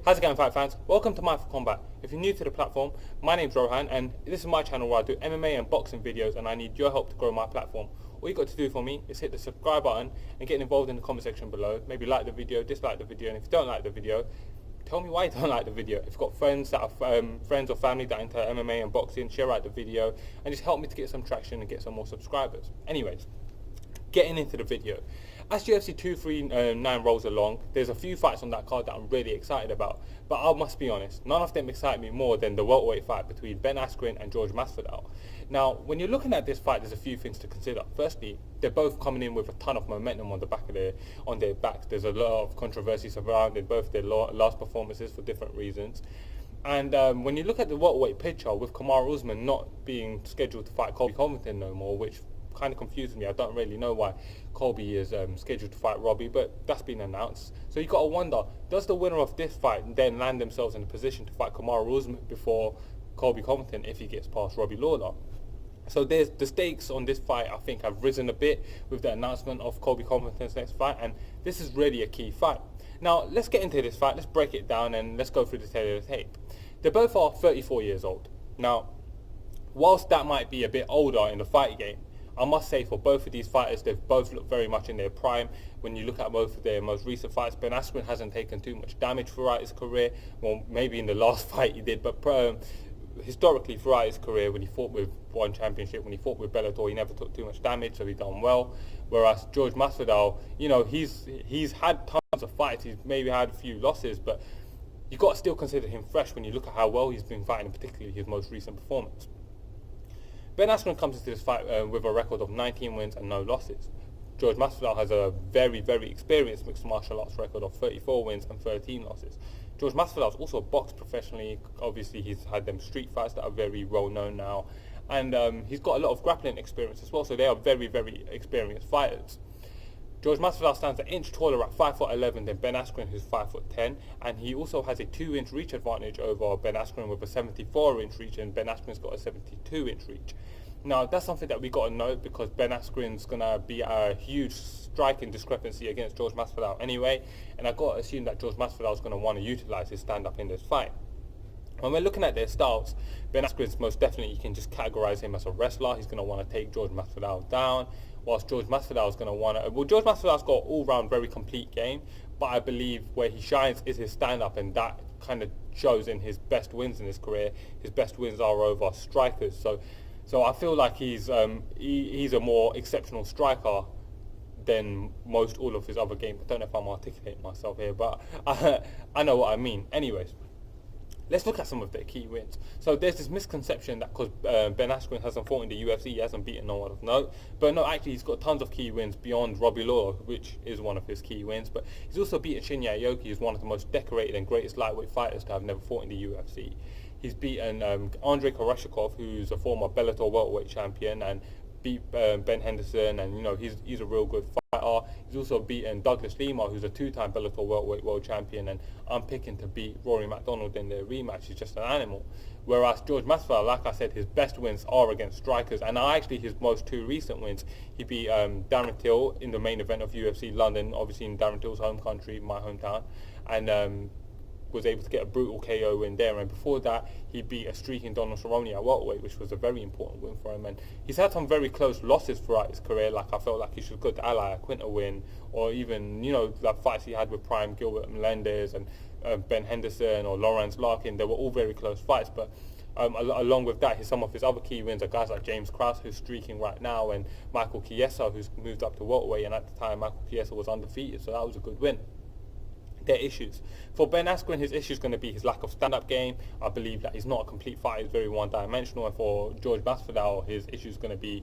How's it going, fight fans? Welcome to mindforcombat. If you're new to the platform, my name's Rohan and this is my channel where I do MMA and boxing videos and I need your help to grow my platform. All you got to do for me is hit the subscribe button and get involved in the comment section below. Maybe like the video, dislike the video, and if you don't like the video, tell me why you don't like the video. If you've got friends that are friends or family that are into MMA and boxing, share out the video and just help me to get some traction and get some more subscribers. Anyways, getting into the video. As UFC 239 rolls along, there's a few fights on that card that I'm really excited about. But I must be honest, none of them excite me more than the welterweight fight between Ben Askren and Jorge Masvidal. Now, when you're looking at this fight, there's a few things to consider. Firstly, they're both coming in with a ton of momentum on their backs. There's a lot of controversy surrounding both their last performances for different reasons. And when you look at the welterweight picture, with Kamaru Usman not being scheduled to fight Colby Covington no more, which kind of confuses me. I don't really know why Colby is scheduled to fight Robbie, but that's been announced. So you got to wonder, does the winner of this fight then land themselves in a position to fight Kamaru Usman before Colby Covington if he gets past Robbie Lawler? So there's the stakes on this fight, I think, have risen a bit with the announcement of Colby Covington's next fight, and this is really a key fight. Now, let's get into this fight. Let's break it down and let's go through the tail of the tape. They both are 34 years old. Now, whilst that might be a bit older in the fight game, I must say for both of these fighters, they've both looked very much in their prime. When you look at both of their most recent fights, Ben Askren hasn't taken too much damage throughout his career. Well, maybe in the last fight he did, but historically throughout his career, when he fought with one championship, when he fought with Bellator, he never took too much damage, so he's done well. Whereas Jorge Masvidal, you know, he's had tons of fights, he's maybe had a few losses, but you've got to still consider him fresh when you look at how well he's been fighting, particularly his most recent performance. Ben Askren comes into this fight with a record of 19 wins and no losses. Jorge Masvidal has a very, very experienced mixed martial arts record of 34 wins and 13 losses. Jorge Masvidal's also boxed professionally. Obviously, he's had them street fights that are very well known now. And he's got a lot of grappling experience as well, so they are very, very experienced fighters. Jorge Masvidal stands an inch taller at 5'11" than Ben Askren, who's 5'10", and he also has a 2-inch reach advantage over Ben Askren with a 74-inch reach, and Ben Askren's got a 72-inch reach. Now, that's something that we got to note because Ben Askren's going to be a huge striking discrepancy against Jorge Masvidal anyway, and I got to assume that Jorge Masvidal's going to want to utilize his stand-up in this fight. When we're looking at their styles, Ben Askren's most definitely, you can just categorize him as a wrestler. He's going to want to take Jorge Masvidal down, whilst Jorge Masvidal is going to want to... Well, Jorge Masvidal's got an all-round very complete game, but I believe where he shines is his stand-up, and that kind of shows in his best wins in his career. His best wins are over strikers, so I feel like he's a more exceptional striker than most all of his other games. I don't know if I'm articulating myself here, but I know what I mean. Anyways, let's look at some of their key wins. So there's this misconception that because Ben Askren hasn't fought in the UFC, he hasn't beaten no one of note. But no, actually he's got tons of key wins beyond Robbie Lawler, which is one of his key wins. But he's also beaten Shinya Aoki, who's one of the most decorated and greatest lightweight fighters to have never fought in the UFC. He's beaten Andrei Koreshkov, who's a former Bellator welterweight champion, and beat Ben Henderson, and you know he's a real good fighter. He's also beaten Douglas Lima, who's a 2-time Bellator welterweight world champion, and I'm picking to beat Rory MacDonald in their rematch. He's just an animal. Whereas Jorge Masvidal, like I said, his best wins are against strikers, and actually his most two recent wins, he beat Darren Till in the main event of UFC London, obviously in Darren Till's home country, my hometown, and was able to get a brutal KO win there, and before that he beat a streaking Donald Cerrone at welterweight, which was a very important win for him. And he's had some very close losses throughout his career, like I felt like he should go to ally Quinta win, or even, you know, the fights he had with Prime Gilbert Melendez and Ben Henderson or Lawrence Larkin. They were all very close fights, but along with that, some of his other key wins are guys like James Krause, who's streaking right now, and Michael Chiesa, who's moved up to welterweight, and at the time Michael Chiesa was undefeated, so that was a good win. Their issues. For Ben Askren, his issue is going to be his lack of stand-up game. I believe that he's not a complete fighter, he's very one-dimensional. And for Jorge Masvidal, his issue is going to be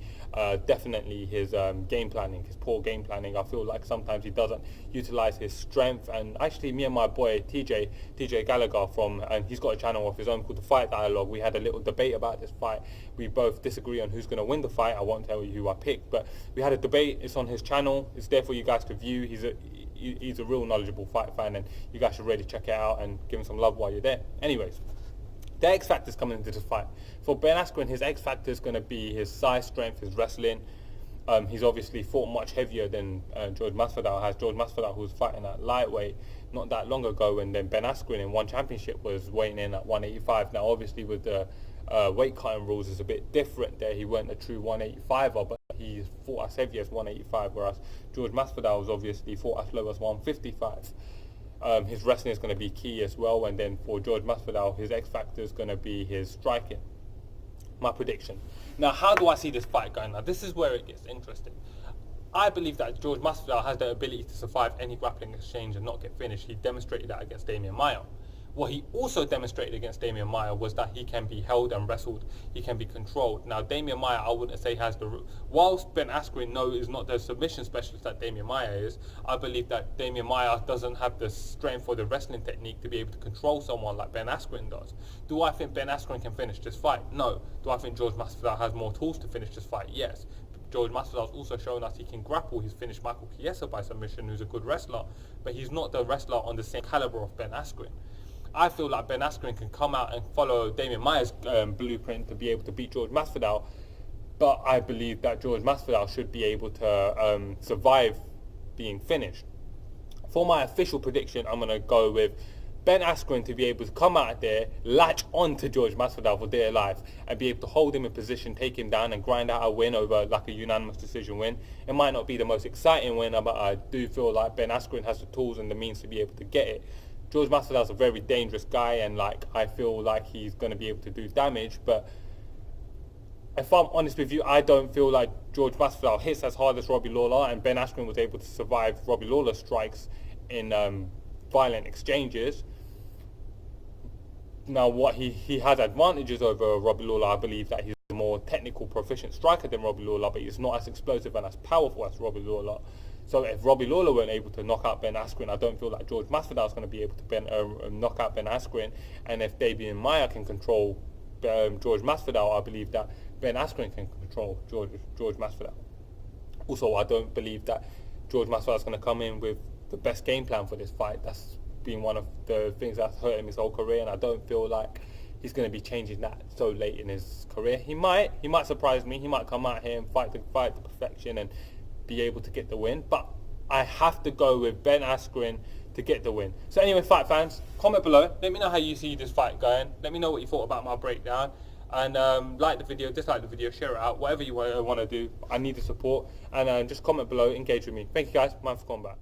definitely his game planning, his poor game planning. I feel like sometimes he doesn't utilize his strength. And actually, me and my boy TJ Gallagher and he's got a channel of his own called The Fight Dialogue. We had a little debate about this fight. We both disagree on who's going to win the fight. I won't tell you who I picked, but we had a debate. It's on his channel. It's there for you guys to view. He's a real knowledgeable fight fan, and you guys should really check it out and give him some love while you're there. Anyways, the X factor's coming into this fight. For Ben Askren, his X factor is going to be his size, strength, his wrestling. He's obviously fought much heavier than Jorge Masvidal has. Jorge Masvidal, who was fighting at lightweight not that long ago, and then Ben Askren in one championship was weighing in at 185. Now, obviously, with the weight cutting rules, is a bit different there. He weren't a true 185er, but he fought as heavy as 185, whereas Jorge Masvidal was obviously fought as low as 155. His wrestling is going to be key as well, and then for Jorge Masvidal, his X factor is going to be his striking. My prediction. Now, how do I see this fight going? Now, this is where it gets interesting. I believe that Jorge Masvidal has the ability to survive any grappling exchange and not get finished. He demonstrated that against Demian Maia. What he also demonstrated against Demian Maia was that he can be held and wrestled, he can be controlled. Now, Demian Maia, I wouldn't say has the... Whilst Ben Askren, no, is not the submission specialist that Demian Maia is, I believe that Demian Maia doesn't have the strength or the wrestling technique to be able to control someone like Ben Askren does. Do I think Ben Askren can finish this fight? No. Do I think Jorge Masvidal has more tools to finish this fight? Yes. Jorge Masvidal has also shown us he can grapple. He's finished Michael Chiesa by submission, who's a good wrestler, but he's not the wrestler on the same caliber of Ben Askren. I feel like Ben Askren can come out and follow Demian Maia's blueprint to be able to beat Jorge Masvidal, but I believe that Jorge Masvidal should be able to survive being finished. For my official prediction, I'm going to go with Ben Askren to be able to come out there, latch on to Jorge Masvidal for dear life, and be able to hold him in position, take him down, and grind out a win over like a unanimous decision win. It might not be the most exciting win, but I do feel like Ben Askren has the tools and the means to be able to get it. Jorge Masvidal is a very dangerous guy, and like I feel like he's going to be able to do damage. But if I'm honest with you, I don't feel like Jorge Masvidal hits as hard as Robbie Lawler, and Ben Askren was able to survive Robbie Lawler's strikes in violent exchanges. Now, what he has advantages over Robbie Lawler. I believe that he's a more technical, proficient striker than Robbie Lawler, but he's not as explosive and as powerful as Robbie Lawler. So if Robbie Lawler weren't able to knock out Ben Askren, I don't feel like Jorge Masvidal is going to be able to knock out Ben Askren. And if Demian Maia can control Jorge Masvidal, I believe that Ben Askren can control Jorge Masvidal. Also, I don't believe that Jorge Masvidal is going to come in with the best game plan for this fight. That's been one of the things that's hurt him his whole career, and I don't feel like he's going to be changing that so late in his career. He might surprise me. He might come out here and fight to perfection and be able to get the win, but I have to go with Ben Askren to get the win. So anyway, fight fans, comment below. Let me know how you see this fight going. Let me know what you thought about my breakdown, and like the video, dislike the video, share it out, whatever you want to do. I need the support, and just comment below, engage with me. Thank you guys. Mind for Combat.